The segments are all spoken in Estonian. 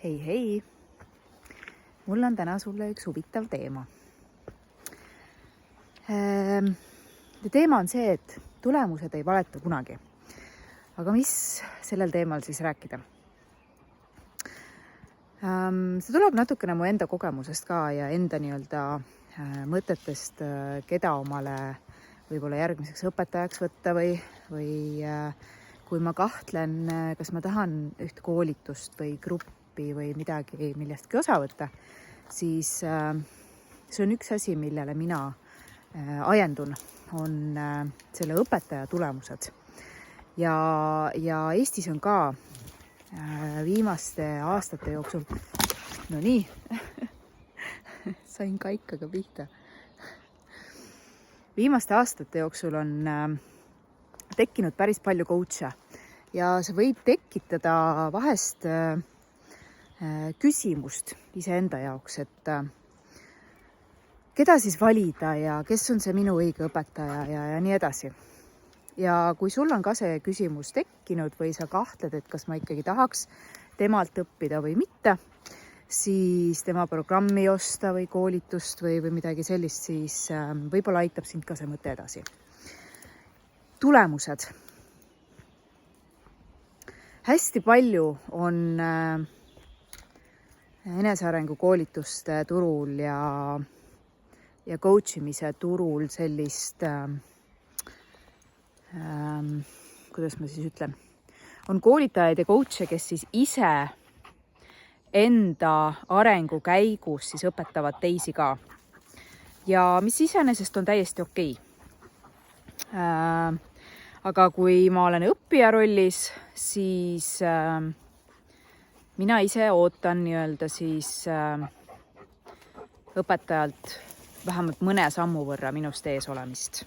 Hei, mul on täna sulle üks huvitav teema. Teema on see, et tulemused ei valeta kunagi. Aga mis sellel teemal siis rääkida? See tuleb natukene mu enda kogemusest ka ja enda mõtetest, keda omale võib-olla järgmiseks õpetajaks võtta või kui ma kahtlen, kas ma tahan üht koolitust või gruppi või midagi millestki osa võtta, siis see on üks asi, millele mina ajendun, on selle õpetaja tulemused. Ja Eestis on ka viimaste aastate jooksul, no nii, sain kaikaga pihta. Viimaste aastate jooksul on tekkinud päris palju coach'e ja see võib tekitada vahest küsimust iseenda jaoks, et keda siis valida ja kes on see minu õige õpetaja ja nii edasi. Ja kui sul on ka see küsimus tekkinud või sa kahtled, et kas ma ikkagi tahaks temalt õppida või mitte, siis tema programmi osta või koolitust või midagi sellist, siis võib-olla aitab sind ka see mõte edasi. Tulemused. Hästi palju on enesearengu koolituste turul ja coach imise turul sellist, kuidas ma siis ütlen, on koolitajaid ja coach'e, kes siis ise enda arengu käigus siis õpetavad teisi ka. Ja mis iseenesest on täiesti okei. Aga kui ma olen õppija rollis, siis mina ise ootan siis õpetajalt vähemalt mõne sammu võrra minust ees olemist.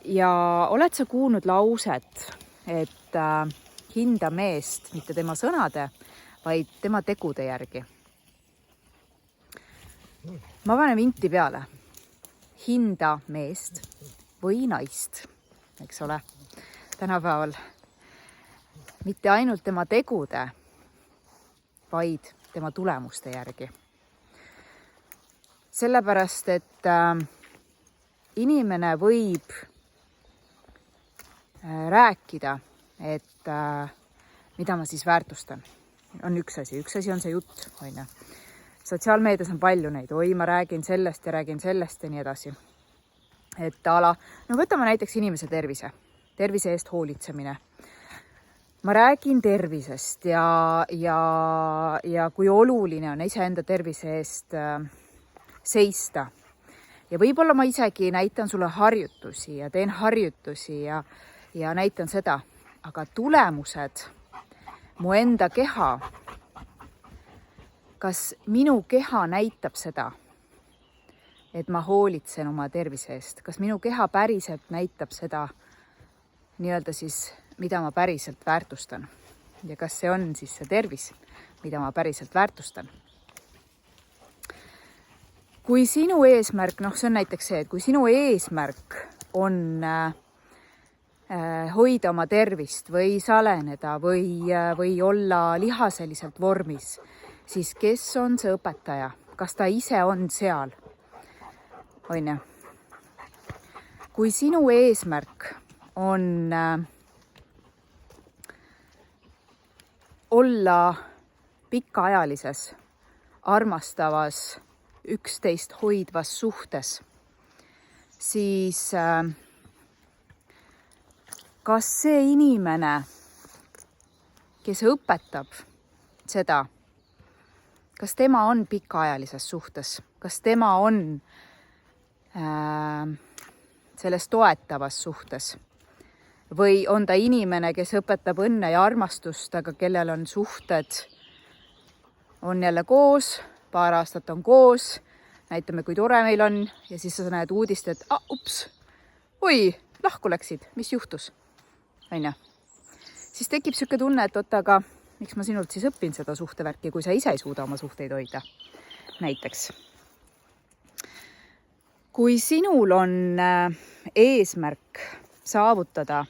Ja oled sa kuulnud lauset, et hinda meest mitte tema sõnade, vaid tema tegude järgi? Ma panen vinti peale. Hinda meest või naist, eks ole, tänapäeval. Mitte ainult tema tegude, vaid tema tulemuste järgi. Sellepärast, et inimene võib rääkida, et mida ma siis väärtustan. On üks asi on see jutt. Sotsiaalmeedias on palju neid, ma räägin sellest ja nii edasi. Et võtame näiteks inimese tervise eest hoolitsemine. Ma räägin tervisest ja kui oluline on iseenda tervise eest seista. Ja võib-olla ma isegi näitan sulle harjutusi ja teen harjutusi ja näitan seda. Aga tulemused, mu enda keha, kas minu keha näitab seda, et ma hoolitsen oma tervise eest? Kas minu keha päriselt näitab seda siis, mida ma päriselt väärtustan? Ja kas see on siis see tervis, mida ma päriselt väärtustan? Kui sinu eesmärk, see on näiteks see, et kui sinu eesmärk on hoida oma tervist või saleneda või olla lihaseliselt vormis, siis kes on see õpetaja? Kas ta ise on seal? Kui sinu eesmärk on olla pikaajalises, armastavas, üksteist hoidvas suhtes, siis kas see inimene, kes õpetab seda, kas tema on pikaajalises suhtes, kas tema on selles toetavas suhtes või on ta inimene, kes õpetab õnne ja armastust, aga kellel on suhted, on jälle koos, paar aastat on koos, näitame, kui tore meil on ja siis sa näed uudist, et lahku läksid, mis juhtus? Siis tekib siuke tunne, et aga miks ma sinult siis õpin seda suhtevärki, kui sa ise ei suuda oma suhteid hoida? Näiteks. Kui sinul on eesmärk saavutada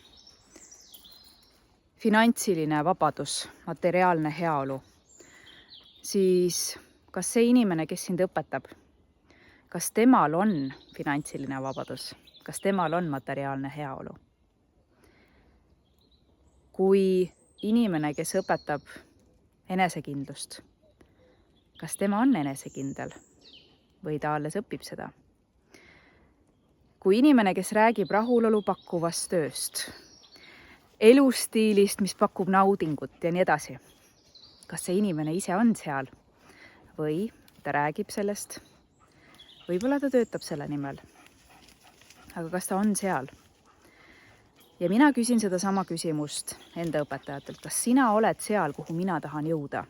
finantsiline vabadus, materiaalne heaolu, siis kas see inimene, kes sind õpetab, kas temal on finantsiline vabadus, kas temal on materiaalne heaolu? Kui inimene, kes õpetab enesekindlust, kas tema on enesekindel või ta alles õpib seda? Kui inimene, kes räägib rahulolu pakkuvast tööst, elustiilist, mis pakub naudingut ja nii edasi, kas see inimene ise on seal või ta räägib sellest? Võib-olla ta töötab selle nimel, aga kas ta on seal? Ja mina küsin seda sama küsimust enda õpetajatelt, kas sina oled seal, kuhu mina tahan jõuda?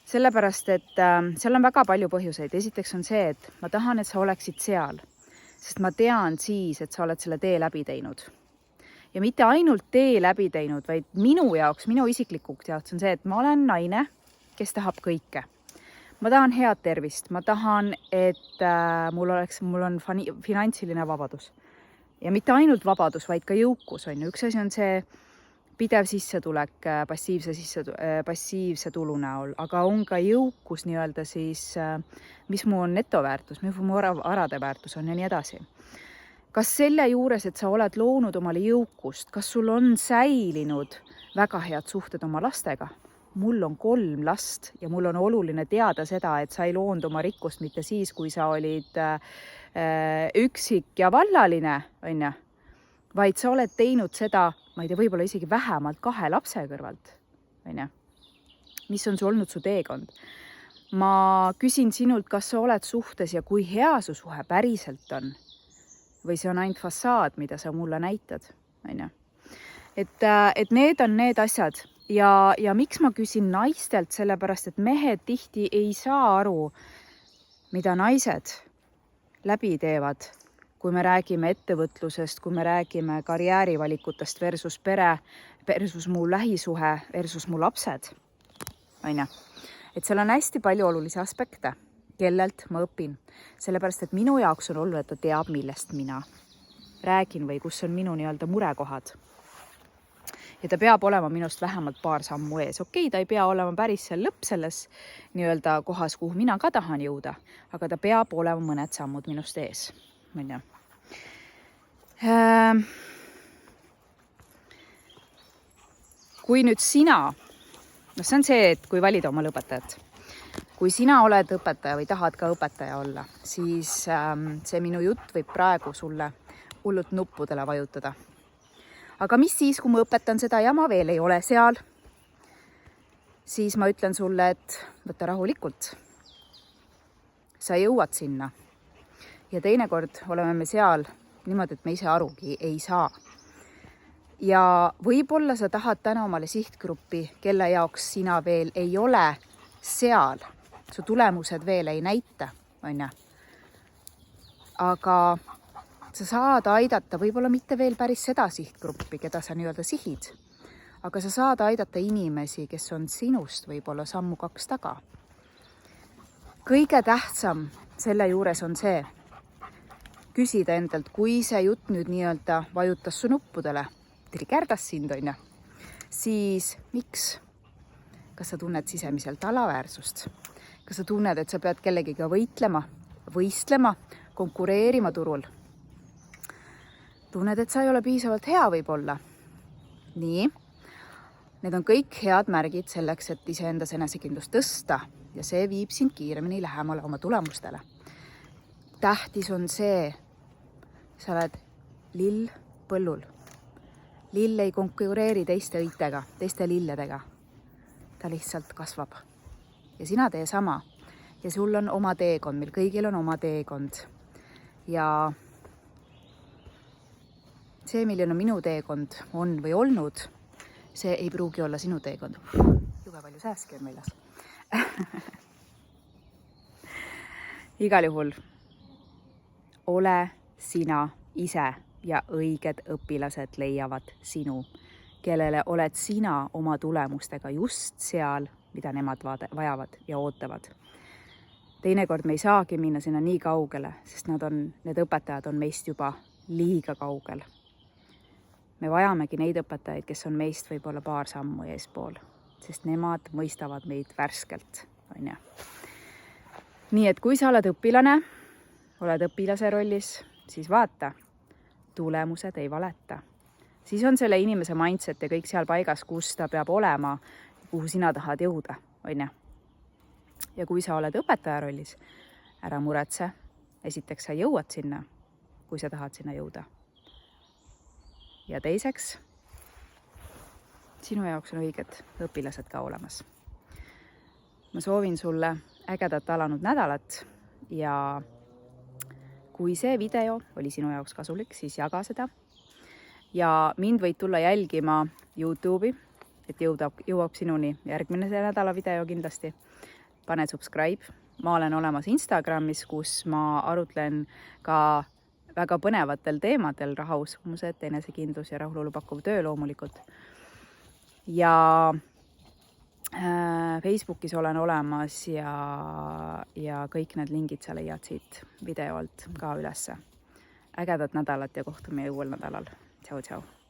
Sellepärast, et seal on väga palju põhjuseid. Esiteks on see, et ma tahan, et sa oleksid seal, sest ma tean siis, et sa oled selle tee läbi teinud. Ja mitte ainult tee läbi teinud, vaid minu jaoks, minu isiklikuks jaoks on see, et ma olen naine, kes tahab kõike. Ma tahan head tervist, ma tahan, et mul on finantsiline vabadus. Ja mitte ainult vabadus, vaid ka jõukus. Üks asi on see pidev sissetulek passiivse tulu näol, aga on ka jõukus nii-öelda siis, mis mu on netoväärtus, mis mu varade väärtus on ja nii edasi. Kas selle juures, et sa oled loonud omale jõukust, kas sul on säilinud väga head suhted oma lastega? Mul on 3 last ja mul on oluline teada seda, et sa ei loonud oma rikkust mitte siis, kui sa olid üksik ja vallaline, vaid sa oled teinud seda, ma ei tea, võib-olla isegi vähemalt 2 lapse kõrvalt. Mis on olnud su teekond? Ma küsin sinult, kas sa oled suhtes ja kui hea su suhe päriselt on? Või see on ainult fassaad, mida sa mulle näitad? Et need on need asjad. Ja miks ma küsin naistelt? Sellepärast, et mehed tihti ei saa aru, mida naised läbi teevad, kui me räägime ettevõtlusest, kui me räägime karjäärivalikutest versus pere, versus mu lähisuhe, versus mu lapsed. Et seal on hästi palju olulisi aspekte, kellelt ma õpin. Sellepärast, et minu jaoks on olnud, et ta teab, millest mina räägin või kus on minu nii-öelda murekohad. Ja ta peab olema minust vähemalt 2 sammu ees. Okei, ta ei pea olema päris seal lõpp selles nii-öelda kohas, kuhu mina ka tahan jõuda, aga ta peab olema mõned sammud minust ees. Kui nüüd sina, see on see, et kui valida omal õpetajat, kui sina oled õpetaja või tahad ka õpetaja olla, siis see minu jutt võib praegu sulle hullult nuppudele vajutada. Aga mis siis, kui ma õpetan seda ja ma veel ei ole seal, siis ma ütlen sulle, et võta rahulikult. Sa jõuad sinna. Ja teinekord oleme me seal niimoodi, et me ise arugi ei saa. Ja võib-olla sa tahad täna omale sihtgruppi, kelle jaoks sina veel ei ole seal. Su tulemused veel ei näita, Aga sa saad aidata võib-olla mitte veel päris seda sihtgruppi, keda sa nii-öelda sihid, aga sa saad aidata inimesi, kes on sinust võib-olla sammu 2 taga. Kõige tähtsam selle juures on see, küsida endalt, kui see jutt nüüd nii-öelda vajutas su nuppudele, triggerdas sind, siis miks? Kas sa tunned sisemiselt alaväärsust? Kas sa tunned, et sa pead kellegiga võistlema, konkureerima turul? Tunned, et sa ei ole piisavalt hea võib-olla? Nii, need on kõik head märgid selleks, et iseendas enesekindlust tõsta ja see viib sind kiiremini lähemale oma tulemustele. Tähtis on see, sa oled lill põllul. Lill ei konkureeri teiste õitega, teiste lilledega. Ta lihtsalt kasvab. Ja sina tee sama. Ja sul on oma teekond, meil kõigil on oma teekond. Ja see, milline minu teekond on või olnud, see ei pruugi olla sinu teekond. Jube palju sääski on meeles. Igal juhul ole sina ise ja õiged õpilased leiavad sinu, kellele oled sina oma tulemustega just seal, mida nemad vajavad ja ootavad. Teinekord me ei saagi minna sinna nii kaugele, sest need õpetajad on meist juba liiga kaugel. me vajamegi neid õpetajaid, kes on meist võib-olla paar sammu eespool, sest nemad mõistavad meid värskelt, on ju. Nii et kui sa oled õpilane, oled õpilase rollis, siis vaata, tulemused ei valeta. Siis on selle inimese mindset ja kõik seal paigas, kus ta peab olema, kuhu sina tahad jõuda, on ju. Ja kui sa oled õpetaja rollis, ära muretse, esiteks sa jõuad sinna, kui sa tahad sinna jõuda. Ja teiseks, sinu jaoks on õiged õpilased ka olemas. Ma soovin sulle ägedat alanud nädalat ja kui see video oli sinu jaoks kasulik, siis jaga seda. Ja mind võid tulla jälgima YouTube'i, et jõuab sinuni järgmine nädala video kindlasti. Pane subscribe. Ma olen olemas Instagramis, kus ma arutlen ka väga põnevatel teemadel, rahauskumused, enesekindlus ja rahulolu pakkuv töö loomulikult. Ja Facebookis olen olemas ja kõik need lingid sa leiad siit videolt ka ülesse. Ägedat nädalat ja kohtume uuel nädalal. Tšau, tšau!